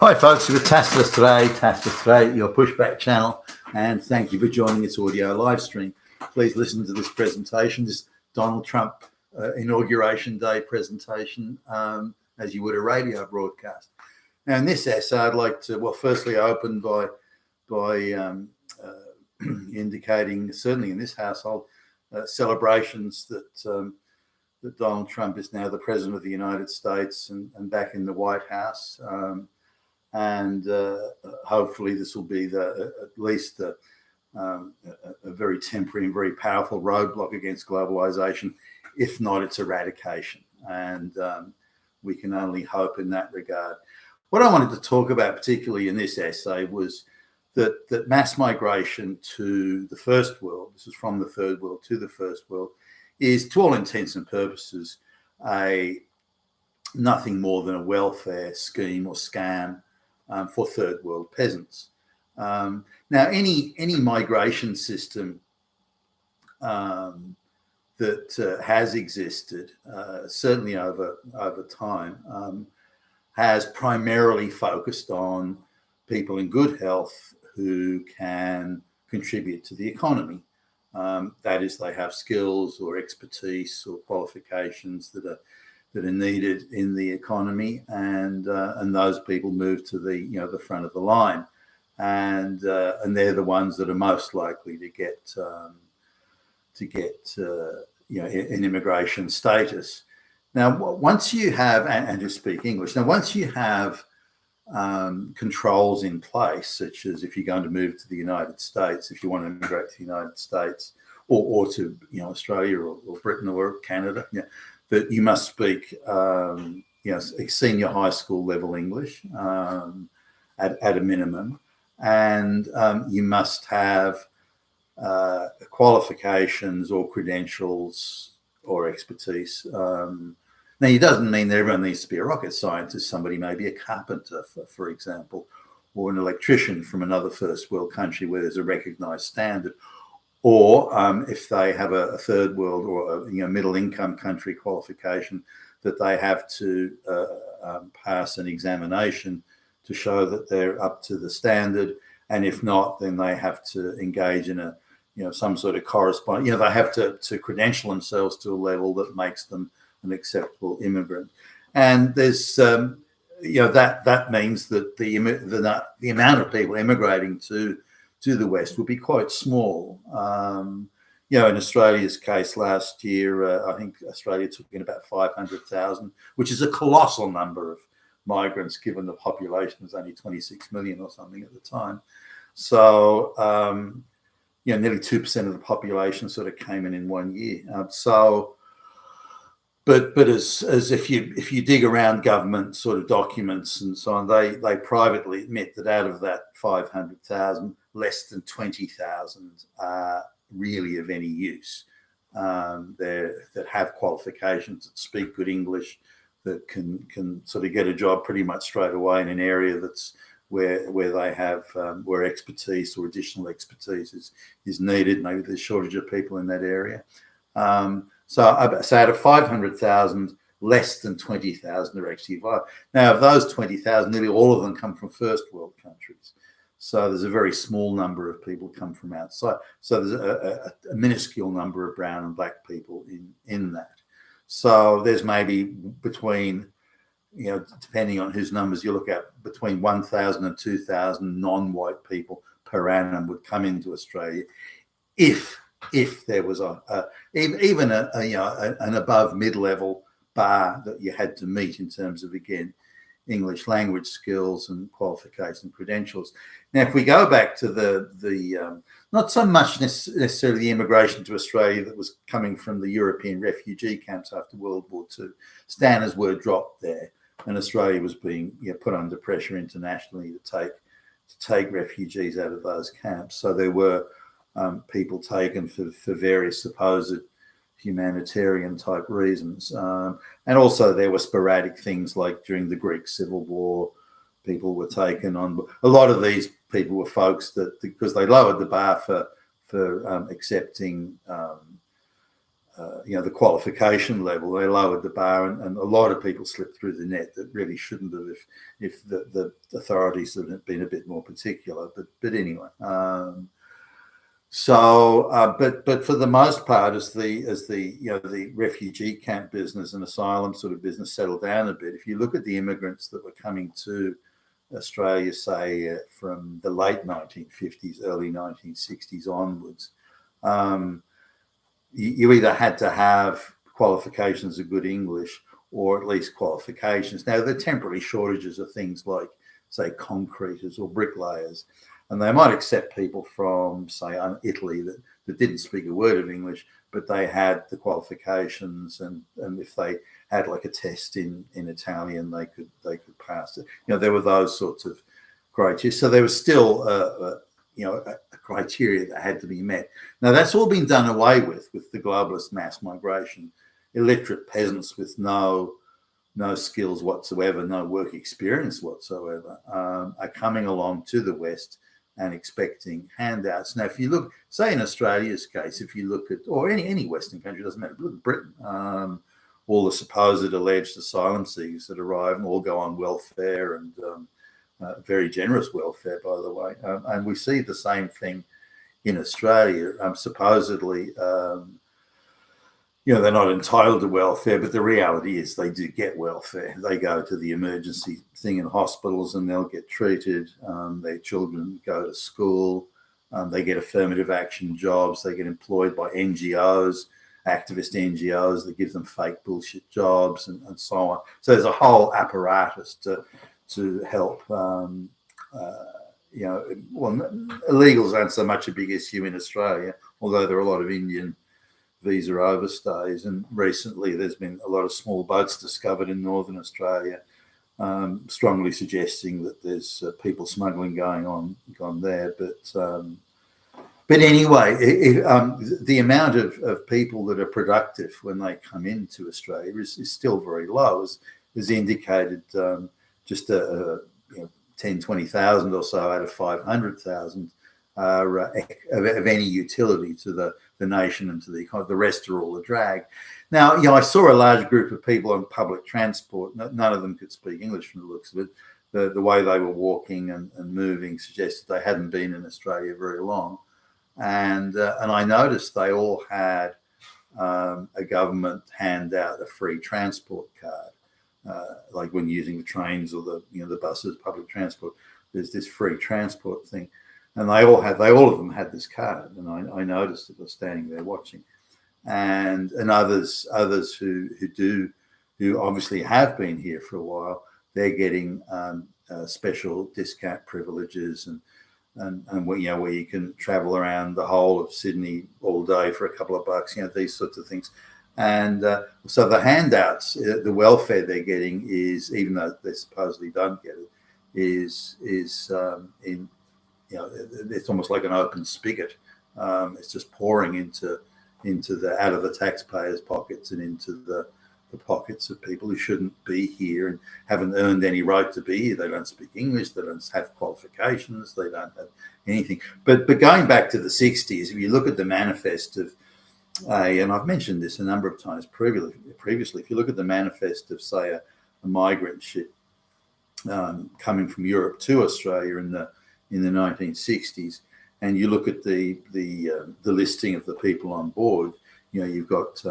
Hi folks, you're with Tacitus Today, your pushback channel, and thank you for joining this audio live stream. Please listen to this presentation, this Donald Trump Inauguration Day presentation, as you would a radio broadcast. Now in this essay, I'd like to, well, firstly open by indicating, certainly in this household, celebrations that Donald Trump is now the President of the United States and back in the White House. And hopefully this will be at least a very temporary and very powerful roadblock against globalization, if not its eradication. And we can only hope in that regard. What I wanted to talk about, particularly in this essay, was that mass migration to the first world, this is from the third world to the first world, is to all intents and purposes nothing more than a welfare scheme or scam for third world peasants. Now, any migration system that has existed, certainly over time, has primarily focused on people in good health who can contribute to the economy. That is, they have skills or expertise or qualifications that are needed in the economy, and those people move to the front of the line, and they're the ones that are most likely to get an immigration status. Now, once you have and to speak English, now once you have controls in place, such as if you're going to move to the United States, if you want to immigrate to the United States or to Australia or Britain or Canada, that you must speak, senior high school level English at a minimum, and you must have qualifications or credentials or expertise. Now, it doesn't mean that everyone needs to be a rocket scientist. Somebody may be a carpenter, for example, or an electrician from another first world country where there's a recognized standard. Or if they have a third world or a middle income country qualification, that they have to pass an examination to show that they're up to the standard. And if not, then they have to engage in some sort of correspondence. They have to credential themselves to a level that makes them an acceptable immigrant. And there's that means that the amount of people immigrating to the West will be quite small. In Australia's case last year, I think Australia took in about 500,000, which is a colossal number of migrants given the population was only 26 million or something at the time. So, nearly 2% of the population sort of came in 1 year. But as if you dig around government sort of documents and so on, they privately admit that out of that 500,000, less than 20,000 are really of any use. That have qualifications, that speak good English, that can sort of get a job pretty much straight away in an area that's where they have where expertise or additional expertise is needed. Maybe there's a shortage of people in that area. So out of 500,000, less than 20,000 are actually viable. Now, of those 20,000, nearly all of them come from first world countries. So there's a very small number of people come from outside. So there's a minuscule number of brown and black people in that. So there's maybe between, depending on whose numbers you look at, between 1,000 and 2,000 non-white people per annum would come into Australia if there was even an above mid-level bar that you had to meet in terms of, again, English language skills and qualifications and credentials. Now, if we go back to the not so much necessarily the immigration to Australia that was coming from the European refugee camps after World War II, standards were dropped there, and Australia was being put under pressure internationally to take refugees out of those camps. So there were people taken for various supposed humanitarian type reasons. And also there were sporadic things like during the Greek Civil War, people were taken on. A lot of these people were folks that, because they lowered the bar for accepting the qualification level. They lowered the bar, and a lot of people slipped through the net that really shouldn't have if the authorities had been a bit more particular. But anyway. But for the most part, as the refugee camp business and asylum sort of business settled down a bit, if you look at the immigrants that were coming to Australia, say from the late 1950s, early 1960s onwards, you either had to have qualifications of good English or at least qualifications. Now, there are temporary shortages of things like, say, concreters or bricklayers, and they might accept people from, say, Italy that didn't speak a word of English, but they had the qualifications, and if they had like a test in Italian, they could pass it. There were those sorts of criteria. So there was still a criteria that had to be met. Now that's all been done away with the globalist mass migration. Illiterate peasants with no skills whatsoever, no work experience whatsoever, are coming along to the West and expecting handouts. Now, if you look, say in Australia's case, if you look at, or any Western country, doesn't matter, look at Britain, all the supposed alleged asylum seekers that arrive and all go on welfare and very generous welfare, by the way. And we see the same thing in Australia. Supposedly, they're not entitled to welfare, but the reality is they do get welfare. They go to the emergency thing in hospitals and they'll get treated. Their children go to school. They get affirmative action jobs. They get employed by NGOs, activist NGOs that give them fake bullshit jobs and so on. So there's a whole apparatus to help. Illegals aren't so much a big issue in Australia, although there are a lot of Indian visa overstays, and recently there's been a lot of small boats discovered in northern Australia, strongly suggesting that there's people smuggling going on there. But anyway, the amount of people that are productive when they come into Australia is still very low, as indicated. Just 10, 20,000 or so out of 500,000 are of any utility to the nation and to the economy. The rest are all a drag. Now, I saw a large group of people on public transport. None of them could speak English from the looks of it. The way they were walking and moving suggested they hadn't been in Australia very long. And I noticed they all had a government handout, a free transport card. Like when using the trains or the buses, public transport, there's this free transport thing, and all of them had this card, and I noticed it. I was standing there watching, and others who obviously have been here for a while, they're getting special discount privileges and where you can travel around the whole of Sydney all day for a couple of bucks, these sorts of things. And so the handouts, the welfare they're getting is, even though they supposedly don't get it, is it's almost like an open spigot. It's just pouring into out of the taxpayers' pockets and into the pockets of people who shouldn't be here and haven't earned any right to be here. They don't speak English. They don't have qualifications. They don't have anything. But going back to the 60s, if you look at the manifest of and I've mentioned this a number of times previously, if you look at the manifest of, say, a migrant ship coming from Europe to Australia in the 1960s, and you look at the listing of the people on board, you've got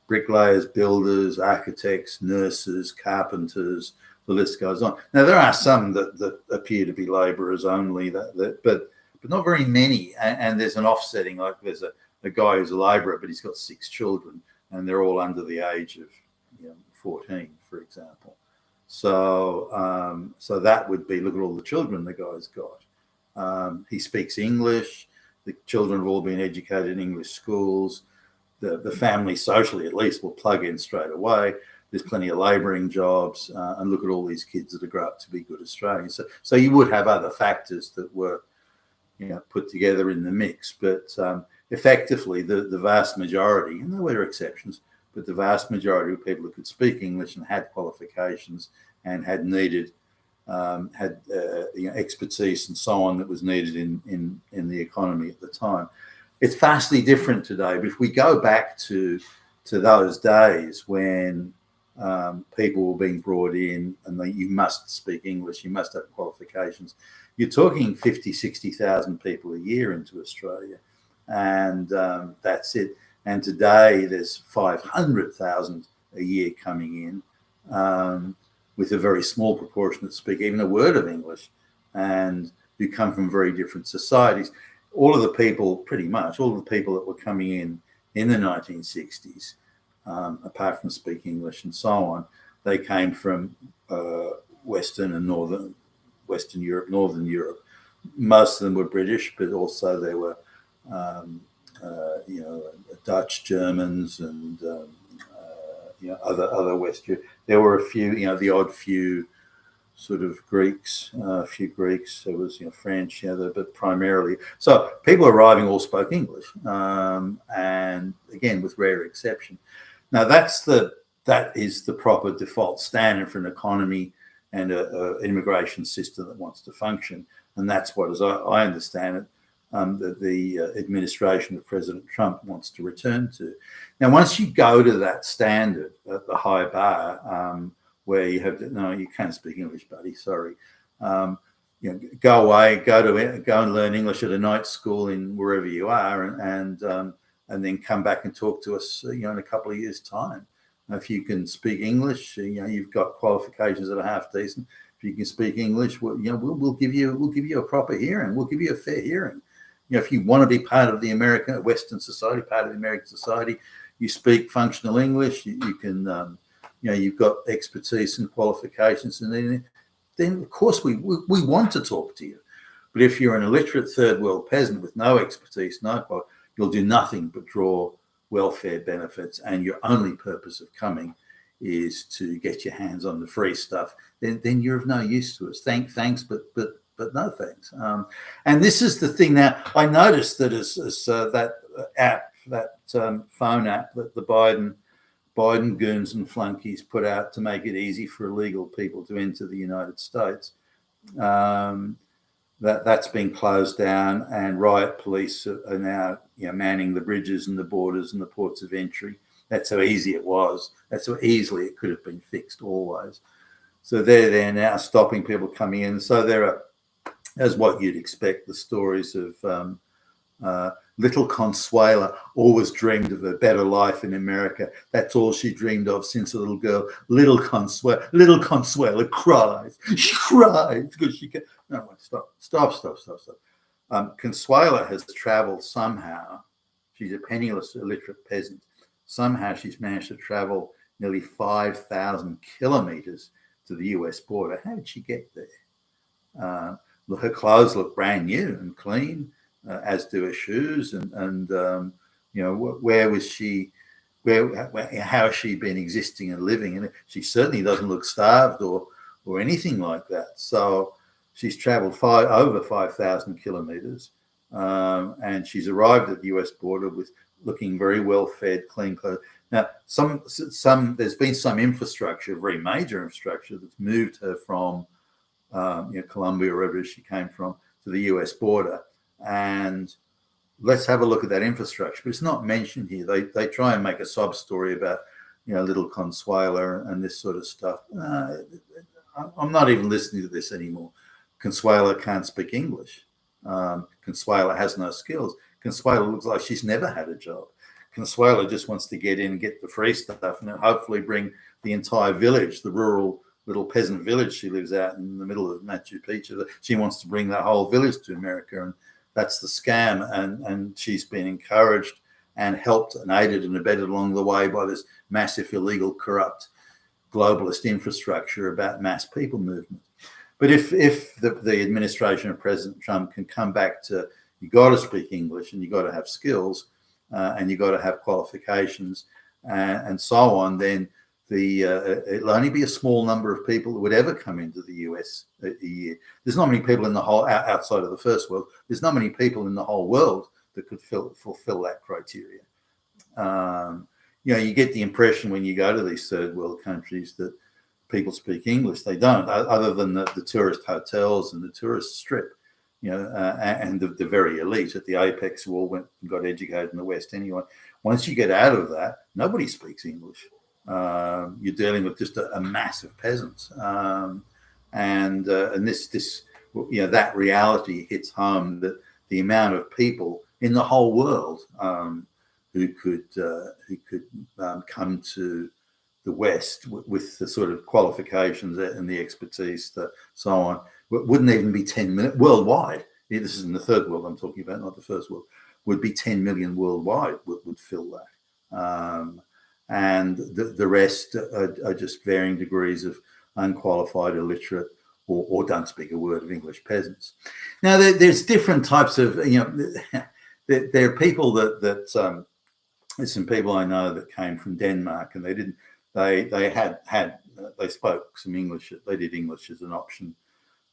bricklayers, builders, architects, nurses, carpenters. The list goes on. Now there are some that appear to be labourers only, but not very many. And there's an offsetting. Like there's a guy who's a labourer, but he's got 6 children, and they're all under the age of 14, for example. So that would be, look at all the children the guy's got. He speaks English. The children have all been educated in English schools. The family, socially at least, will plug in straight away. There's plenty of labouring jobs, and look at all these kids that are grown up to be good Australians. So you would have other factors that were put together in the mix, but effectively the vast majority, and there were exceptions, but the vast majority of people who could speak English and had qualifications and had needed expertise and so on that was needed in the economy at the time. It's vastly different today. But if we go back to to those days when people were being brought in and you must speak English, you must have qualifications. You're talking 50, 60,000 people a year into Australia, and that's it. And today there's 500,000 a year coming in, with a very small proportion that speak even a word of English and who come from very different societies. All of the people, pretty much, all of the people that were coming in the 1960s, apart from speaking English and so on, they came from Western Europe, Northern Europe. Most of them were British, but also there were, Dutch, Germans, and other West Europe. There were a few, the odd few sort of Greeks, a few Greeks. There was, French, but primarily. So people arriving all spoke English, and again, with rare exception. Now that is the proper default standard for an economy and an immigration system that wants to function, and that's what, as I understand it, the administration of President Trump wants to return to. Now, once you go to that standard at the high bar, where you have to, no, you can't speak English, buddy, sorry. Go away, go and learn English at a night school in wherever you are, and then come back and talk to us, in a couple of years' time. If you can speak English, you've got qualifications that are half decent. If you can speak English, we'll give you a proper hearing. We'll give you a fair hearing. If you want to be part of the Western society, part of the American society, you speak functional English. You can, you've got expertise and qualifications, and then of course we want to talk to you. But if you're an illiterate third world peasant with no expertise, no quality, you'll do nothing but draw welfare benefits, and your only purpose of coming is to get your hands on the free stuff. Then you're of no use to us. Thanks, but no thanks. And this is the thing. Now, I noticed that as that app, that phone app that the Biden goons and flunkies put out to make it easy for illegal people to enter the United States, that's been closed down, and riot police are now manning the bridges and the borders and the ports of entry. That's how easy it was. That's how easily it could have been fixed always. So they're there now, stopping people coming in. So there are, as what you'd expect, the stories of little Consuela always dreamed of a better life in America. That's all she dreamed of since a little girl. Little Consuela cries. She cries because she can. No, stop. Consuela has traveled somehow. She's a penniless, illiterate peasant. Somehow she's managed to travel nearly 5,000 kilometers to the US border. How did she get there? Her clothes look brand new and clean, as do her shoes. And where was she? How has she been existing and living? And she certainly doesn't look starved or anything like that. So she's traveled over 5,000 kilometers, and she's arrived at the US border with looking very well fed, clean clothes. Now, there's been some infrastructure, very major infrastructure, that's moved her from Colombia or wherever she came from to the US border. And let's have a look at that infrastructure. But it's not mentioned here. They try and make a sob story about little Consuela and this sort of stuff. I'm not even listening to this anymore. Consuela can't speak English. Consuela has no skills. Consuela looks like she's never had a job. Consuela just wants to get in and get the free stuff and then hopefully bring the entire village, the rural little peasant village she lives out in the middle of Machu Picchu. She wants to bring that whole village to America, and that's the scam. And she's been encouraged and helped and aided and abetted along the way by this massive, illegal, corrupt, globalist infrastructure about mass people movement. But if the administration of President Trump can come back to, you got to speak English and you got to have skills and you got to have qualifications and so on, then it'll only be a small number of people that would ever come into the US a year. There's not many people in the whole, outside of the first world, there's not many people in the whole world that could fulfill that criteria. You get the impression when you go to these third world countries that people speak English. They don't, other than the tourist hotels and the tourist strip. and the very elite at the apex all went and got educated in the West anyway. Once you get out of that, nobody speaks English. You're dealing with just a mass of peasants, and this that reality hits home, that the amount of people in the whole world who could come to the West with the sort of qualifications and the expertise, so on, wouldn't even be 10 million worldwide. This is in the third world I'm talking about, not the first world. Would be 10 million worldwide would fill that. And the rest are just varying degrees of unqualified, illiterate, or don't speak a word of English peasants. Now, there's different types of, there are people that there's some people I know that came from Denmark, and they spoke some English. They did English as an option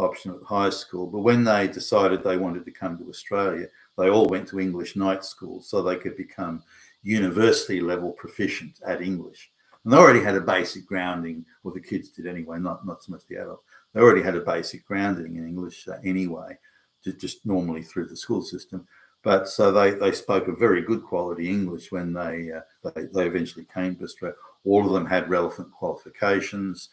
at high school, but when they decided they wanted to come to Australia, they all went to English night school so they could become university level proficient at English. And they already had a basic grounding, or the kids did anyway, not so much the adults. They already had a basic grounding in English anyway, just normally through the school system. But so they spoke a very good quality English when they eventually came to Australia. All of them had relevant qualifications.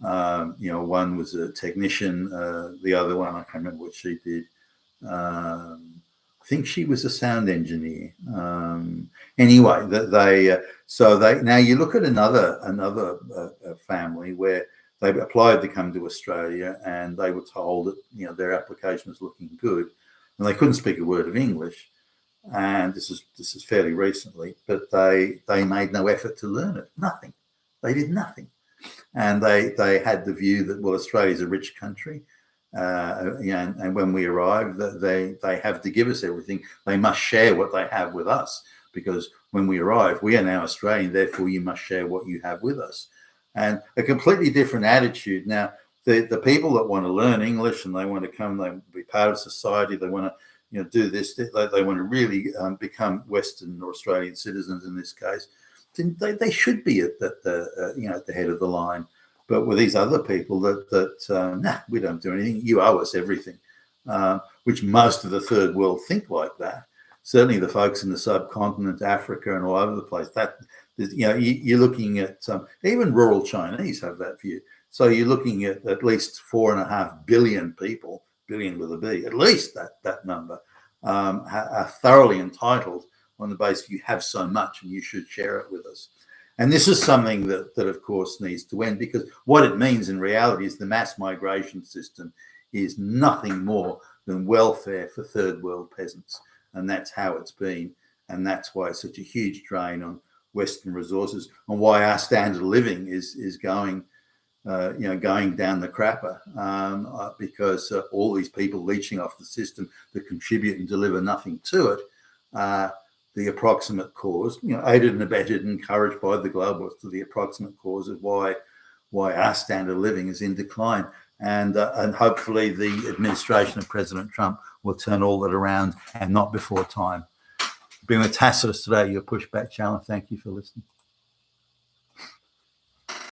One was a technician. The other one, I can't remember what she did. I think she was a sound engineer. Anyway, now you look at another family where they applied to come to Australia, and they were told that their application was looking good, and they couldn't speak a word of English. And this is fairly recently, but they made no effort to learn it. Nothing. They did nothing. And they had the view that, well, Australia's a rich country, and when we arrive, they have to give us everything. They must share what they have with us, because when we arrive, we are now Australian, therefore you must share what you have with us. And a completely different attitude. Now, the people that want to learn English and they want to come, they want to be part of society, they want to do this, they want to really become Western or Australian citizens in this case, they should be at the head of the line. But with these other people that we don't do anything, you owe us everything, which most of the third world think like that. Certainly the folks in the subcontinent, Africa, and all over the place, that you're looking at even rural Chinese have that view. So you're looking at least 4.5 billion people, billion with a B, at least that number, are thoroughly entitled on the basis you have so much and you should share it with us. And this is something that of course needs to end, because what it means in reality is the mass migration system is nothing more than welfare for third world peasants. And that's how it's been. And that's why it's such a huge drain on Western resources, and why our standard of living is going down the crapper, because all these people leeching off the system that contribute and deliver nothing to it, the approximate cause, aided and abetted, encouraged by the globalists, to the approximate cause of why our standard of living is in decline. And hopefully the administration of President Trump will turn all that around, and not before time. Being with Tacitus today, your Pushback Channel. Thank you for listening.